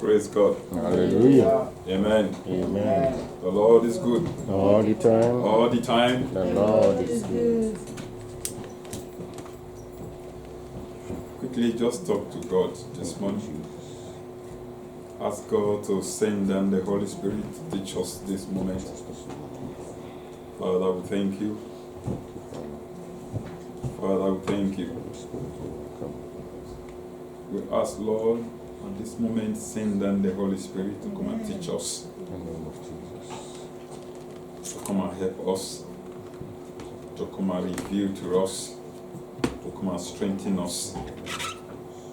Praise God. Hallelujah. Amen. Amen. The Lord is good. All the time. All the time. The Lord is good. Quickly just talk to God this morning. Ask God to send down the Holy Spirit to teach us this moment. Father, we thank you. Father, we thank you. We ask, Lord, at this moment, send down the Holy Spirit to come and teach us. In the name of Jesus. To come and help us. To come and reveal to us. To come and strengthen us.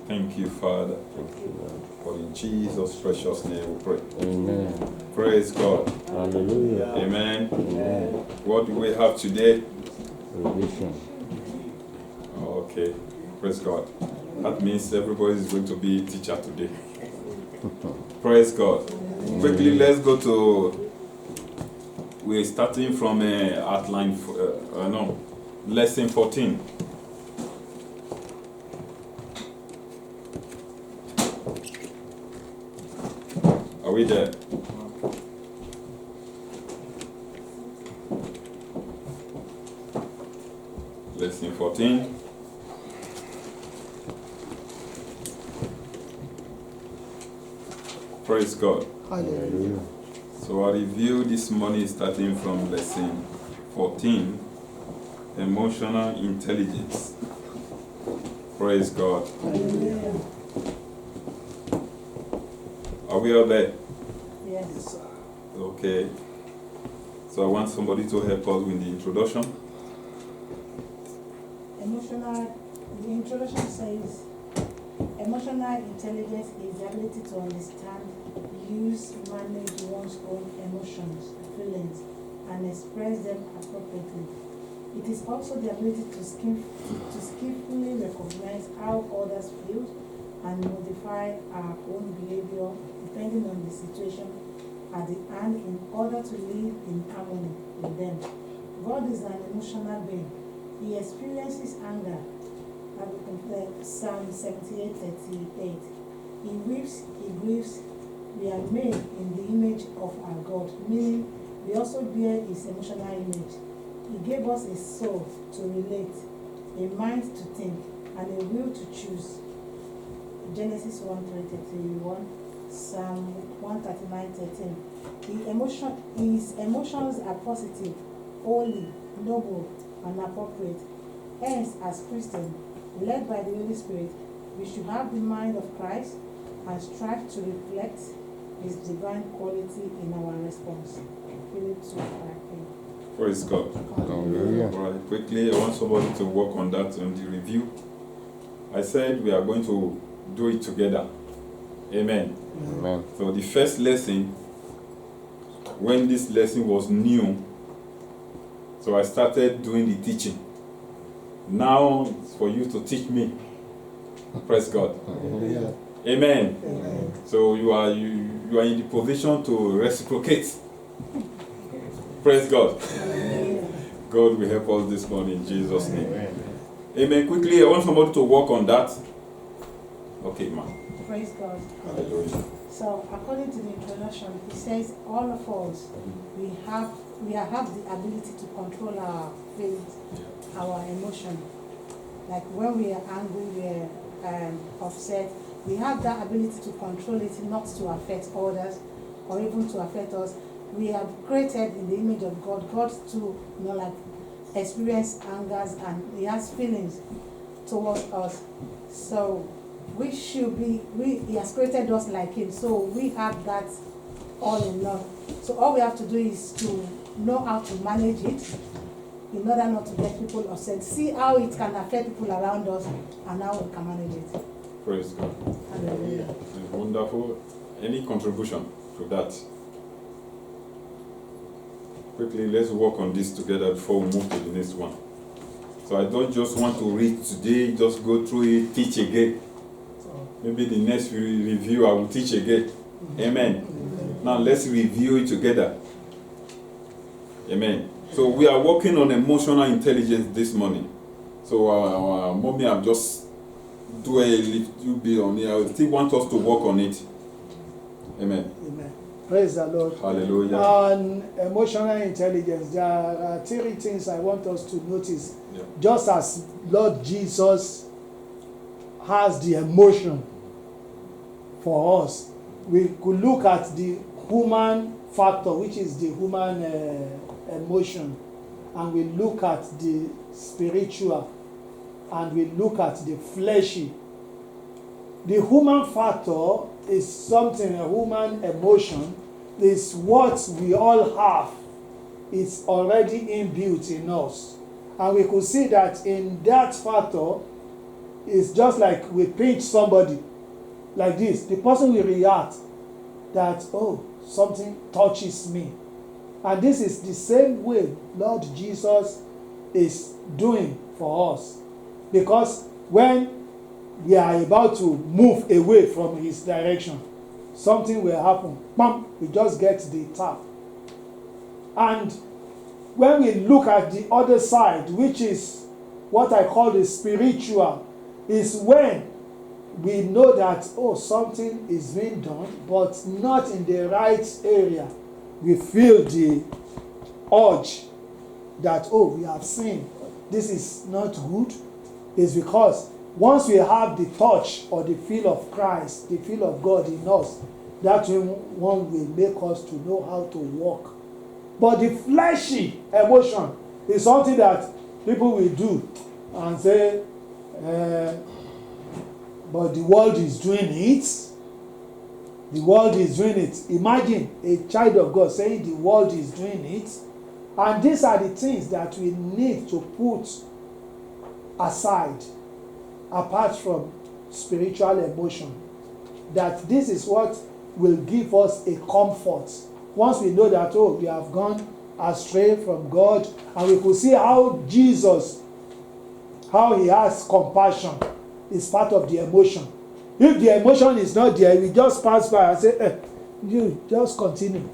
Thank you, Father. Thank you, Lord. For in Jesus' precious name we pray. Amen. Praise God. Hallelujah. Amen. Amen. What do we have today? Revelation. Okay. Praise God. That means everybody is going to be a teacher today. Praise God. Quickly, let's go to. We're starting from outline. Lesson 14. Are we there? Lesson 14. Praise God. Hallelujah. So I review this morning starting from lesson 14, emotional intelligence. Praise God. Hallelujah. Are we all there? Yes. Okay. So I want somebody to help us with the introduction. The introduction says, emotional intelligence is the ability to understand, use, manage one's own emotions, feelings, and express them appropriately. It is also the ability to skillfully recognize how others feel and modify our own behavior depending on the situation at the hand in order to live in harmony with them. God is an emotional being. He experiences anger. Psalm 78:38. He weeps, he grieves. We are made in the image of our God, meaning we also bear his emotional image. He gave us a soul to relate, a mind to think, and a will to choose. Genesis 1:31, Psalm 139:13. His emotions are positive, holy, noble, and appropriate. Hence, as Christians, led by the Holy Spirit, we should have the mind of Christ and strive to reflect his divine quality in our response. Philippians 2:5. Praise God. Hallelujah. All right, quickly, I want somebody to work on that on the review. I said we are going to do it together. Amen. Amen. So the first lesson, when this lesson was new, so I started doing the teaching. Now it's for you to teach me. Praise God. Hallelujah. Amen. Amen. So you are in the position to reciprocate. Praise God. God will help us this morning in Jesus' name. Amen. Amen. Quickly, I want somebody to work on that. Okay, ma'am. Praise God. Hallelujah. So, according to the introduction, it says all of us, we have the ability to control our feelings, our emotion. Like when we are angry, we are upset, we have that ability to control it, not to affect others or even to affect us. We are created in the image of God. God too, experience angers and he has feelings towards us. So we should be, he has created us like him. So we have that all in all. So all we have to do is to know how to manage it in order not to get people upset. See how it can affect people around us and how we can manage it. Praise God. Hallelujah. It's wonderful. Any contribution to that? Quickly, let's work on this together before we move to the next one. So I don't just want to read today, just go through it, teach again. Maybe the next review I will teach again. Amen. Now let's review it together. Amen. So we are working on emotional intelligence this morning. So mommy, I've just do a little bit on it. I still want us to work on it. Amen. Amen. Praise the Lord. Hallelujah. On emotional intelligence, there are 3 things I want us to notice. Yeah. Just as Lord Jesus has the emotion for us, we could look at the human factor, which is the human emotion, and we look at the spiritual, and we look at the fleshy. The human factor is something, a human emotion is what we all have. It's already inbuilt in us. And we could see that in that factor, it's just like we pinch somebody like this. The person will react that, oh, something touches me. And this is the same way Lord Jesus is doing for us. Because when we are about to move away from his direction, something will happen. Bam, we just get the tap. And when we look at the other side, which is what I call the spiritual, is when we know that, oh, something is being done, but not in the right area. We feel the urge that, oh, we have sinned. This is not good. It's because once we have the touch or the feel of Christ, the feel of God in us, that one will make us to know how to walk. But the fleshy emotion is something that people will do and say, but the world is doing it. The world is doing it. Imagine a child of God saying the world is doing it. And these are the things that we need to put aside, apart from spiritual emotion. That this is what will give us a comfort. Once we know that, oh, we have gone astray from God, and we could see how Jesus, how he has compassion, is part of the emotion. If the emotion is not there, we just pass by and say, you just continue.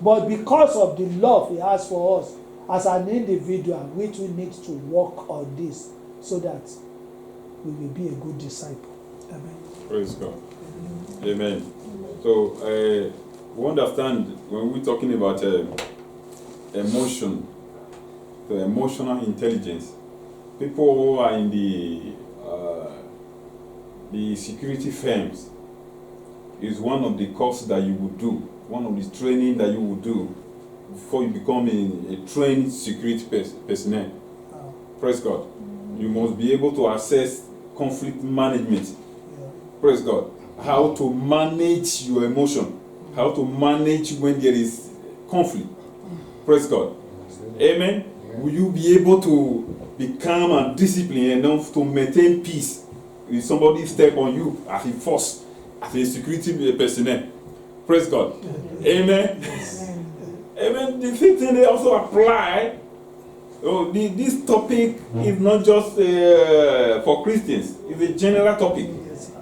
But because of the love he has for us as an individual, we too need to work on this so that we will be a good disciple. Amen. Praise God. Amen. So, we understand when we're talking about emotion, the emotional intelligence, people who are in the security firms is one of the courses that you would do, one of the training that you would do before you become a trained security personnel. Praise God. You must be able to assess conflict management. Praise God. How to manage your emotion. How to manage when there is conflict. Praise God. Amen. Will you be able to be calm and disciplined enough to maintain peace if somebody step on you as a force, as a security personnel? Praise God. Amen. Amen. The same thing they also apply. Oh, this topic is not just for Christians. It's a general topic.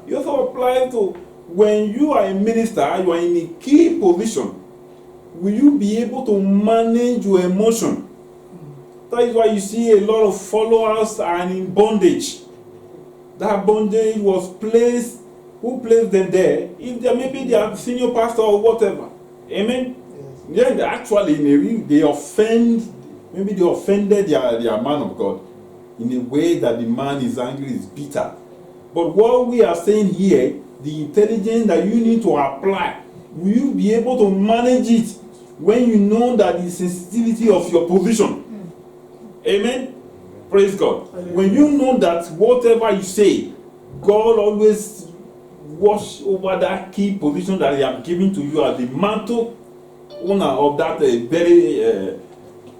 It also applies to when you are a minister, you are in a key position. Will you be able to manage your emotion? That is why you see a lot of followers are in bondage. That bondage was placed, who placed them there? If they maybe they are senior pastor or whatever. Amen? Yes. Yeah, actually they offend, maybe they offended their man of God in a way that the man is angry, is bitter. But what we are saying here, the intelligence that you need to apply, will you be able to manage it when you know that the sensitivity of your position? Amen? Praise God. When you know that whatever you say, God always watch over that key position that He has given to you as the mantle owner of that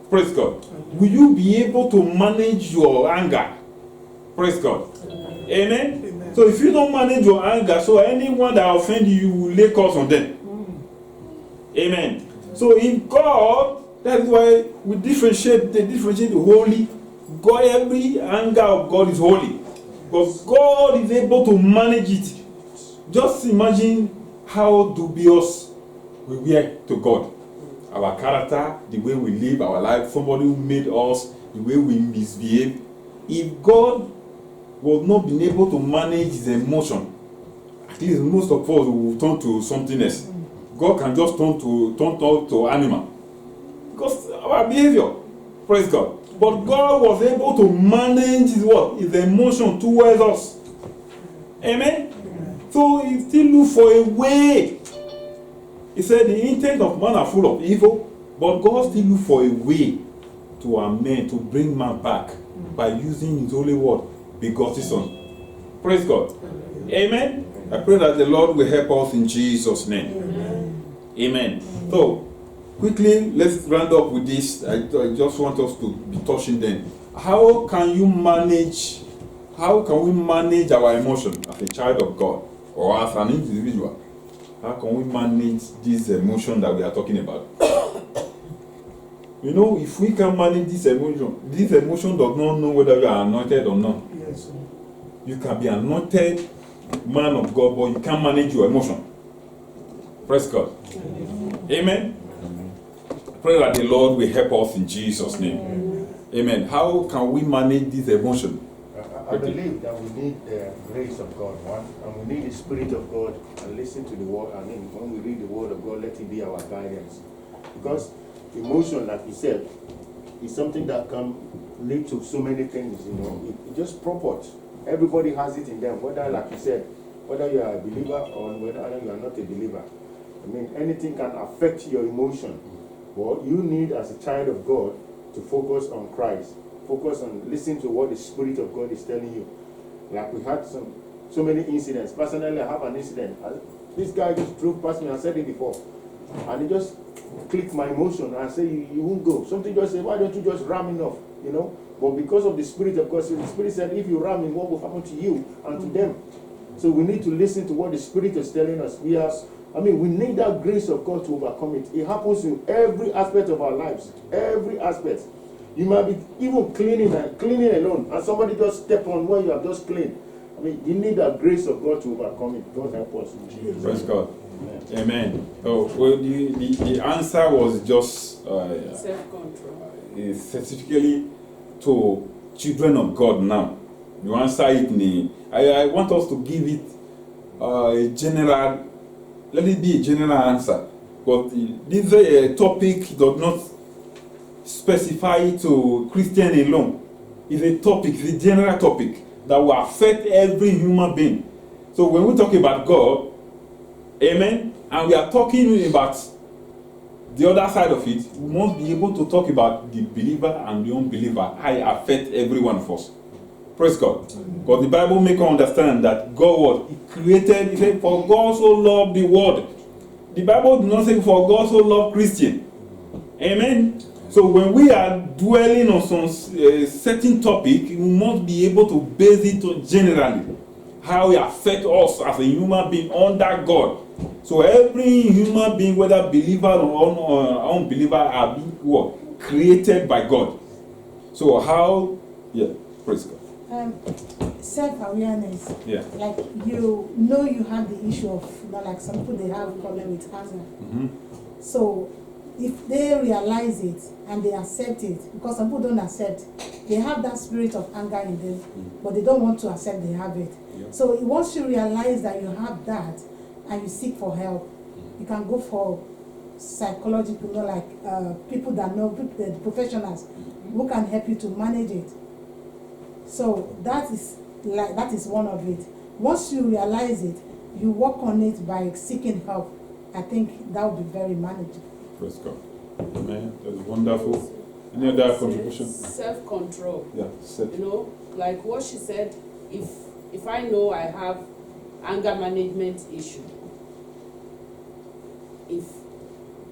praise God. Will you be able to manage your anger? Praise God. Amen? Amen. So if you don't manage your anger, so anyone that offends you, you will lay curse on them. Amen. So in God, that's why we differentiate the holy. God, every anger of God is holy. Because God is able to manage it. Just imagine how dubious we were to God. Our character, the way we live our life, somebody who made us, the way we misbehave. If God was not being able to manage his emotion, at least most of us will turn to something else. God can just turn to animal. Because our behavior, praise God. But God was able to manage his what? His emotion towards us. Amen? So he still look for a way. He said the intent of man are full of evil, but God still look for a way to amend, to bring man back by using his holy word, begotten Son. Praise God. Amen? I pray that the Lord will help us in Jesus' name. Amen. So, quickly, let's round up with this. I just want us to be touching them. How can we manage our emotion as a child of God or as an individual? How can we manage this emotion that we are talking about? You know, if we can manage this emotion does not know whether you are anointed or not. Yes, sir. You can be anointed man of God, but you can't manage your emotion. Praise God. Amen. Pray that the Lord will help us in Jesus' name. Amen. How can we manage this emotion? I believe that we need the grace of God, one, and we need the Spirit of God, and listen to the word. I mean, when we read the word of God, let it be our guidance. Because emotion, like you said, is something that can lead to so many things, you know. It just purports. Everybody has it in them, whether, like you said, whether you are a believer or whether you are not a believer. I mean, anything can affect your emotion. But you need, as a child of God, to focus on Christ. Focus on listening to what the Spirit of God is telling you. Like we had so many incidents. Personally, I have an incident. This guy just drove past me, I said it before. And he just clicked my emotion. I said, you won't go. Something just said, why don't you just ram him off? You know? But because of the Spirit of God, so the Spirit said, if you ram him, what will happen to you and to them? So we need to listen to what the Spirit is telling us. We need that grace of God to overcome it. It happens in every aspect of our lives. Every aspect. You might be even cleaning alone, and somebody just step on where you have just cleaned. I mean, you need that grace of God to overcome it. God help us in Jesus. Praise God. Amen. So, well, the answer was just self-control. Specifically to children of God now. You answer it in I want us to give it a general, let it be a general answer. But this topic does not specify to Christian alone. It's a topic, it's a general topic that will affect every human being. So when we talk about God, amen, and we are talking about the other side of it, we must be able to talk about the believer and the unbeliever, how it affects every one of us. Praise God. Because the Bible makes us understand that God created, he said, for God so loved the world. The Bible does not say for God so loved Christian. Amen. So when we are dwelling on some certain topic, we must be able to base it generally. How it affects us as a human being under God. So every human being, whether believer or unbeliever, are being what? Created by God. So how, praise God. Self-awareness. Yeah. Like you know you have the issue of, like some people, they have problem with anger. Mm-hmm. So if they realize it and they accept it, because some people don't accept, they have that spirit of anger in them, but they don't want to accept they have it. Yeah. So once you realize that you have that and you seek for help, you can go for psychological, people that know, the professionals who can help you to manage it. So that is one of it. Once you realize it, you work on it by seeking help. I think that would be very manageable. Praise God. Amen. That's wonderful. Any other contribution? Self-control. Yeah. You know, like what she said, if I know I have anger management issue, if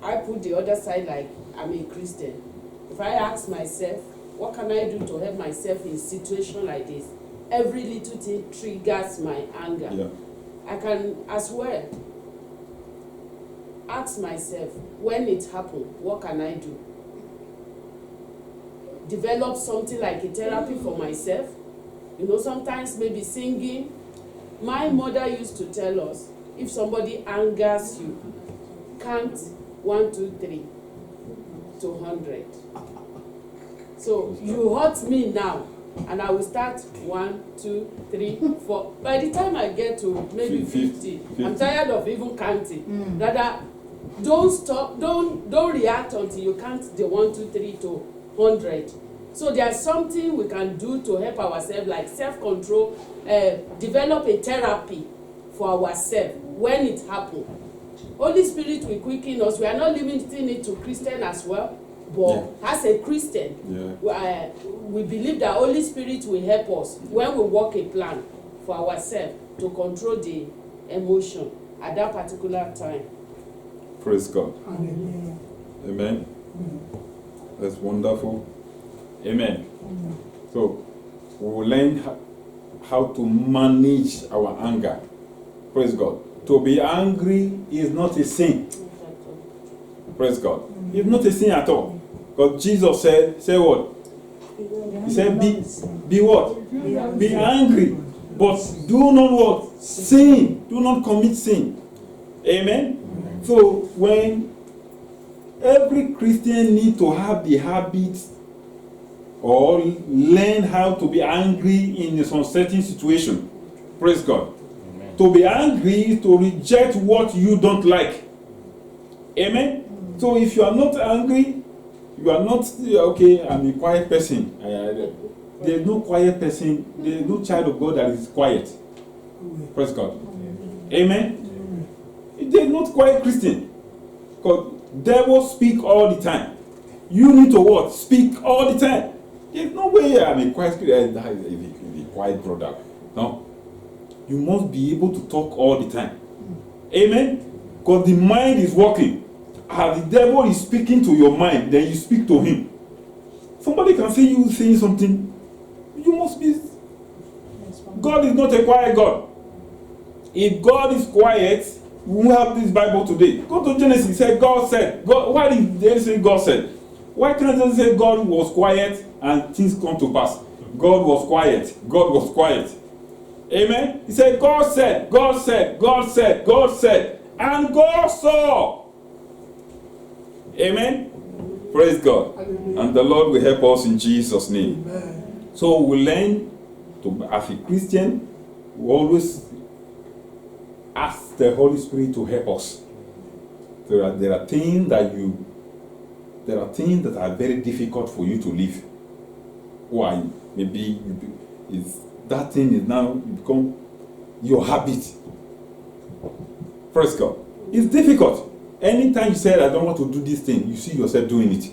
I put the other side, like I'm a Christian, if I ask myself, what can I do to help myself in a situation like this? Every little thing triggers my anger. Yeah. I can as well ask myself, when it happened, what can I do? Develop something like a therapy for myself. You know, sometimes maybe singing. My mother used to tell us, if somebody angers you, count 1, 2, 3 to 100. So you hurt me now, and I will start 1, 2, 3, 4. By the time I get to maybe 50, I'm tired of even counting. Rather, Don't stop, don't react until you count the 1, 2, 3 to 100. So there's something we can do to help ourselves, like self-control, develop a therapy for ourselves when it happens. Holy Spirit will quicken us. We are not limiting it to Christian as well, but as a Christian, we believe that Holy Spirit will help us when we work a plan for ourselves to control the emotion at that particular time. Praise God. Hallelujah. Amen. That's wonderful. Amen. So we will learn how to manage our anger. Praise God. To be angry is not a sin. Praise God. It's not a sin at all. Because Jesus said, say what? He said, be what? Be angry. But do not what? Sin. Do not commit sin. Amen. So when every Christian needs to have the habit or learn how to be angry in some certain situation. Praise God. Amen. To be angry is to reject what you don't like. Amen. So if you are not angry, you are not okay. I'm a quiet person. There's no quiet person. There's no child of God that is quiet. Praise God. Amen. They're not quiet Christian. Because devils speak all the time. You need to what? Speak all the time. There's no way I'm a quiet Christian. A quiet brother. No. You must be able to talk all the time. Amen. Because the mind is working. As the devil is speaking to your mind, then you speak to him. Somebody can see you saying something. You must be. God is not a quiet God. If God is quiet, we won't have this Bible today. Go to Genesis. Say God said. God, why did they say God said? Why can't they say God was quiet and things come to pass? God was quiet. God was quiet. Amen. He said, God said, God said, God said, God said, and God saw. Amen. Praise God. And the Lord will help us in Jesus' name. Amen. So we learn to, as a Christian, we always ask the Holy Spirit to help us. There are things that are very difficult for you to live. Why? Maybe that thing is now become your habit. Praise God. It's difficult. Anytime you say, I don't want to do this thing, you see yourself doing it.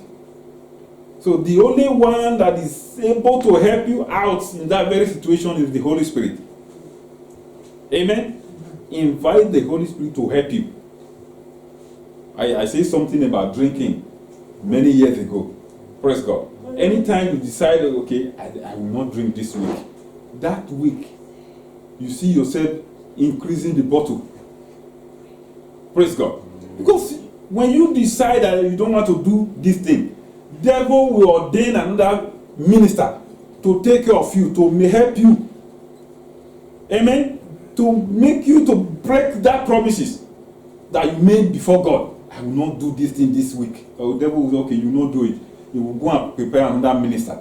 So the only one that is able to help you out in that very situation is the Holy Spirit. Amen. Invite the Holy Spirit to help you. I said something about drinking many years ago. Praise God. Anytime you decide, okay, I will not drink this week. That week, you see yourself increasing the bottle. Praise God. Because when you decide that you don't want to do this thing, devil will ordain another minister to take care of you, to help you. Amen. To make you to break that promises that you made before God. I will not do this thing this week. The devil will say, okay, you will not do it. You will go and prepare another minister,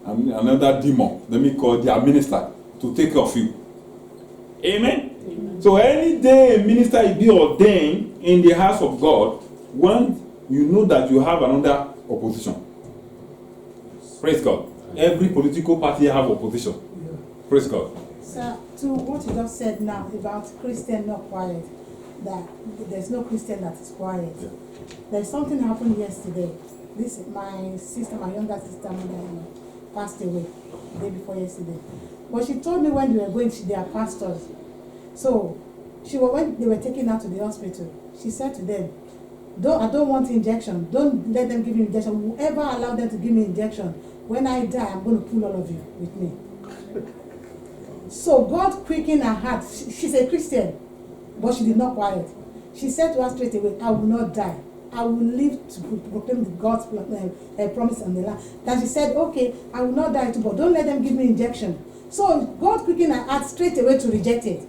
another demon, let me call their minister, to take care of you. Amen? Amen. So any day a minister will be ordained in the house of God, when you know that you have another opposition. Praise God. Every political party have opposition. Praise God. So, to what you just said now about Christian not quiet, that there's no Christian that is quiet. Yeah. There's something happened yesterday. My sister, my younger sister, passed away the day before yesterday. But she told me when they were going, they are pastors. So when they were taken out to the hospital, she said to them, I don't want injection. Don't let them give me injection. Whoever allow them to give me injection, when I die, I'm going to pull all of you with me. So God quickened her heart. She's a Christian, but she did not quiet. She said to her straight away, I will not die. I will live to proclaim God's promise on the land. Then she said, okay, I will not die too, but don't let them give me injection. So God quickened her heart straight away to reject it.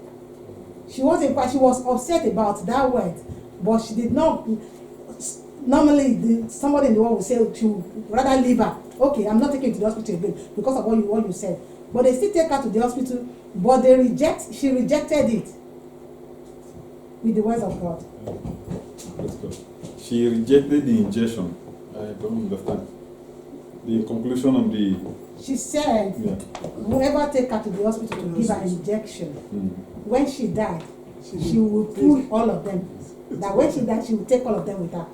She was upset about that word, but she did not. Normally, somebody in the world would say she would rather leave her. Okay, I'm not taking her to the hospital again because of what you said. But they still take her to the hospital, but she rejected it with the words of God. Praise God. She rejected the injection. I don't understand. The conclusion of the She said, yeah. whoever take her to the hospital to give her injection, Mm. when she died, she will pull all of them. That when she died, she will take all of them with her.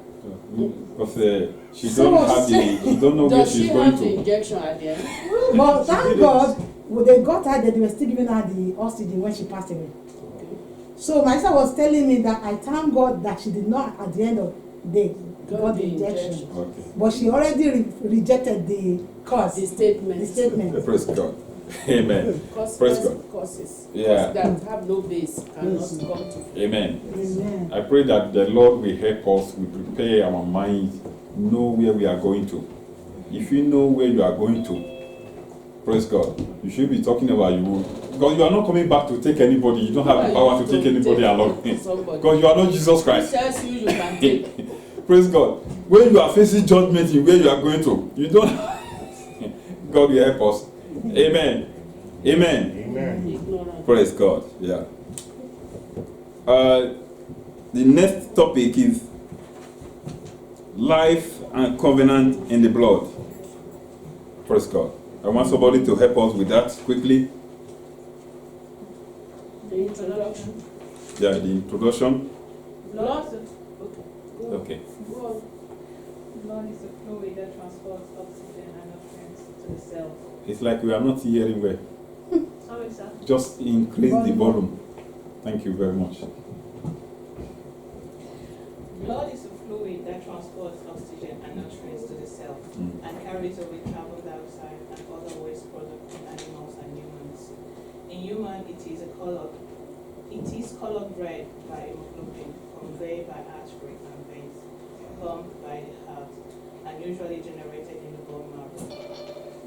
Because she So don't have the, she don't know where Does she she's going have the to. injection at the end? But thank God, when they got her there, they were still giving her the oxygen when she passed away. So my sister was telling me that I thank God that she did not, at the end of the day, got the injection. Okay. But she already rejected the cause, The statement. the statement. Praise God. Amen. Cause, Praise cause, God. causes Yeah. that have no base cannot Yes. come to. Amen. Amen. I pray that the Lord will help us, will prepare our minds, know where we are going to. If you know where you are going to, praise God, you should be talking about you. Because you are not coming back to take anybody. You don't have the power to take anybody along. Somebody. Because you are not Jesus Who Christ. tells you can take? Praise God. When you are facing judgment in where you are going to, you don't. God will help us. Amen. Amen. Amen. Ignorant. Praise God. Yeah. The next topic is life and covenant in the blood. Praise God. I want somebody to help us with that quickly. The introduction. Yeah, the introduction. Blood. Okay. Go on. Blood is a fluid that transports oxygen and nutrients to the cells. It's like we are not hearing well. Sorry, sir. Just increase the volume. Thank you very much. Blood is a fluid that transports oxygen and nutrients to the cell Mm. and carries away carbon dioxide and other waste products in animals and humans. In human, it is colored red by hemoglobin, conveyed by artery and veins, pumped by the heart, and usually generated in the bone marrow.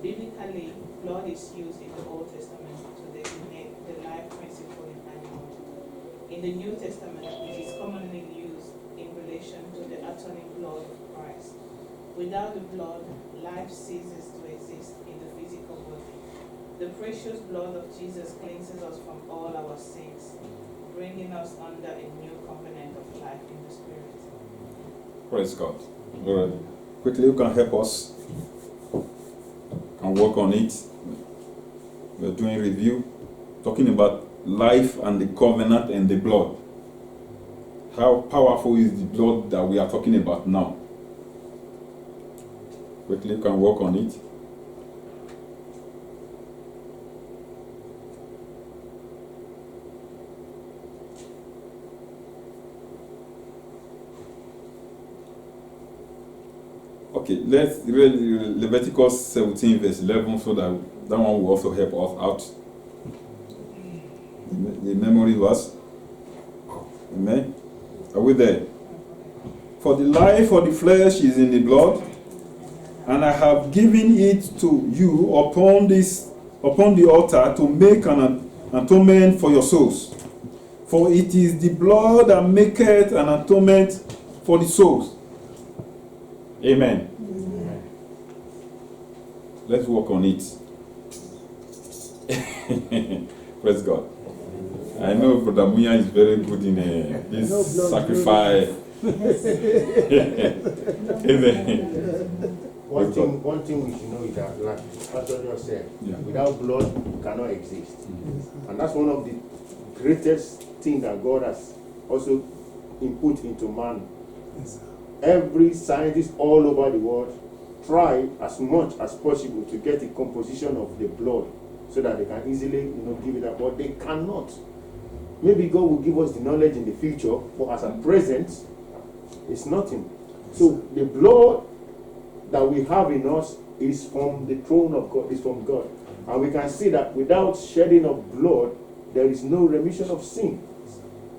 Biblically, blood is used in the Old Testament to designate the life principle in animals. In the New Testament, it is commonly used in relation to the atoning blood of Christ. Without the blood, life ceases to exist in the physical body. The precious blood of Jesus cleanses us from all our sins, bringing us under a new covenant of life in the Spirit. Praise God. All right. Quickly, you can help us and work on it. We're doing review, talking about life and the covenant and the blood. How powerful is the blood that we are talking about now? Quickly, you can work on it. Okay, let's read Leviticus 17 verse 11 so that one will also help us out. The memory verse. Amen. Are we there? For the life of the flesh is in the blood, and I have given it to you upon the altar to make an atonement for your souls. For it is the blood that maketh an atonement for the souls. Amen. Let's work on it. Praise God. I know Brother Muya is very good in this No blood, sacrifice. Amen. One thing we should know is that, like Pastor just said, Yeah. without blood, you cannot exist. And that's one of the greatest things that God has also input into man. Every scientist all over the world try as much as possible to get a composition of the blood so that they can easily, give it up, but they cannot. Maybe God will give us the knowledge in the future, but as at present, it's nothing. So the blood that we have in us is from the throne of God, is from God. And we can see that without shedding of blood, there is no remission of sin.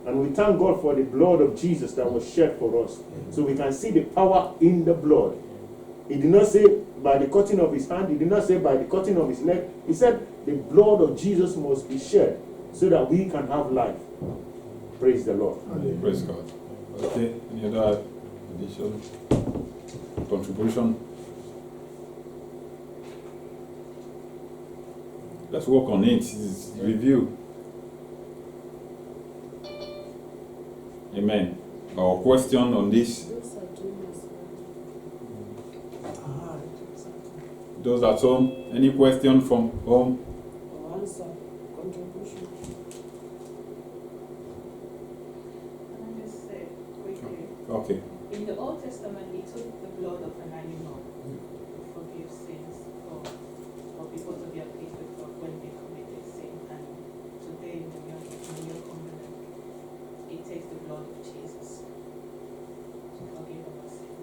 And we thank God for the blood of Jesus that was shed for us. So we can see the power in the blood. He did not say by the cutting of his hand. He did not say by the cutting of his leg. He said the blood of Jesus must be shed so that we can have life. Praise the Lord. Praise God. Okay, any other addition, contribution? Let's work on it. It's review. Amen. or question on this? Those are Thomas. Those at home, any question from home? Or answer, contribution. Can I just say quickly? Okay. In the Old Testament, he took the blood of an animal to forgive sins for people to be at peace with God when they committed sin. And today, in the New Covenant, it takes the blood of Jesus to forgive our sins.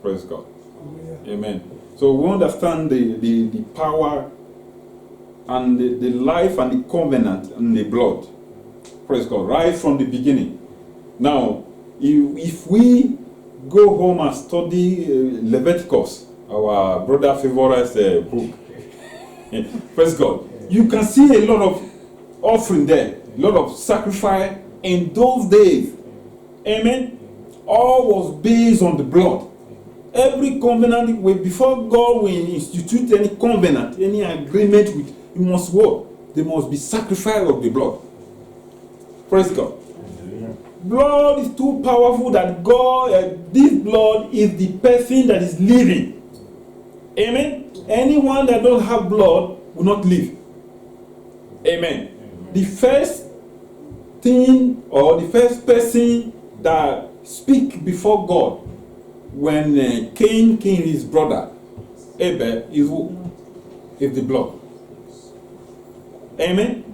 Praise God. Amen. So we understand the power and the life and the covenant and the blood. Praise God. Right from the beginning. Now, if we go home and study Leviticus, our brother favorite book, praise God, you can see a lot of offering there, a lot of sacrifice in those days. Amen. All was based on the blood. Every covenant, before God will institute any covenant, any agreement with, it must what? There must be sacrifice of the blood. Praise God. Blood is too powerful that God, this blood is the person that is living. Amen. Anyone that don't have blood will not live. Amen. The first thing or the first person that speak before God when Cain killed his brother Abel is who? Is the blood. Amen.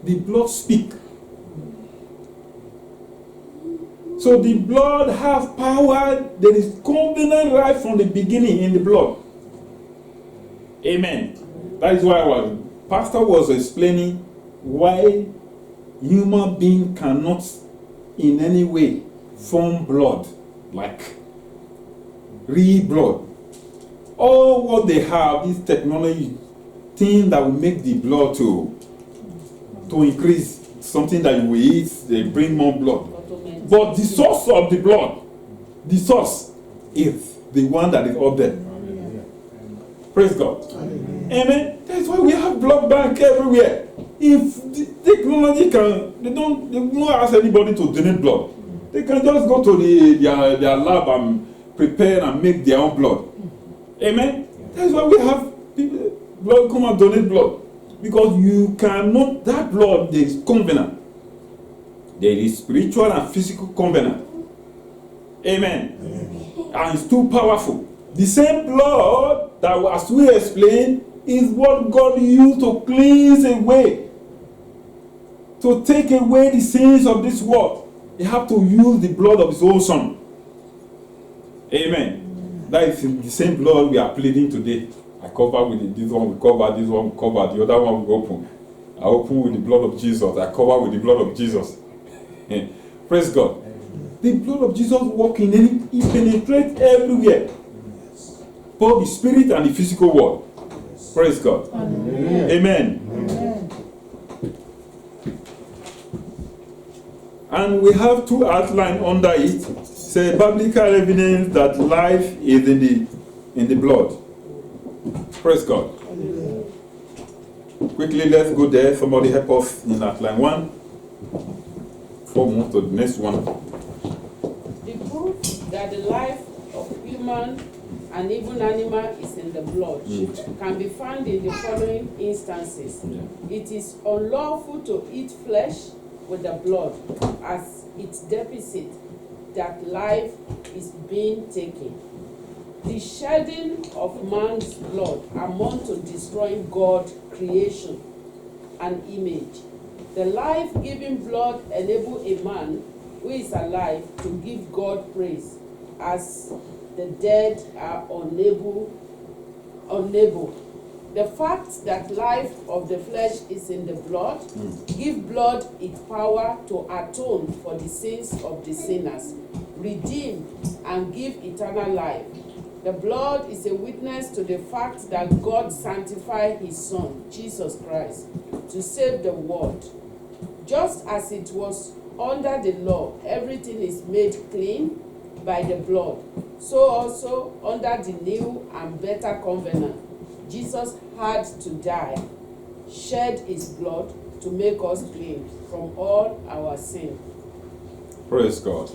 The blood speak. So the blood has power. There is covenant right from the beginning in the blood. Amen. That is why our pastor was explaining why human being cannot in any way form blood, like real blood. All what they have is technology, thing that will make the blood to increase. Something that you will eat, they bring more blood. But the source of the blood, the source is the one that is up there. Praise God. Amen. That's why we have blood bank everywhere. If the technology they don't ask anybody to donate blood. They can just go to their lab and prepare and make their own blood. Amen. That's why we have people, blood come and donate blood. Because you cannot, that blood, there is covenant. There is spiritual and physical covenant. Amen. And it's too powerful. The same blood that, as we explained, is what God used to cleanse away, to take away the sins of this world. He had to use the blood of his own son. Amen. That is the same blood we are pleading today. I cover with this one, we cover this one, we cover the other one, we open. I open with the blood of Jesus. I cover with the blood of Jesus. Praise God. The blood of Jesus working in it, it penetrates everywhere. Both the spirit and the physical world. Praise God. Amen. Amen. And we have two outlines under it. Say biblical evidence that life is in the blood. Praise God. Quickly, let's go there. Somebody help us in outline 1. Before we move to the next one. The proof that the life of human and even animal is in the blood can be found in the following instances. It is unlawful to eat flesh with the blood, as it deposits that life is being taken. The shedding of man's blood amounts to destroying God's creation and image. The life-giving blood enables a man who is alive to give God praise, as the dead are unable. The fact that life of the flesh is in the blood gives blood its power to atone for the sins of the sinners, redeem and give eternal life. The blood is a witness to the fact that God sanctified his Son, Jesus Christ, to save the world. Just as it was under the law, everything is made clean by the blood, so also under the new and better covenant, Jesus had to die, shed his blood to make us clean from all our sin. Praise God.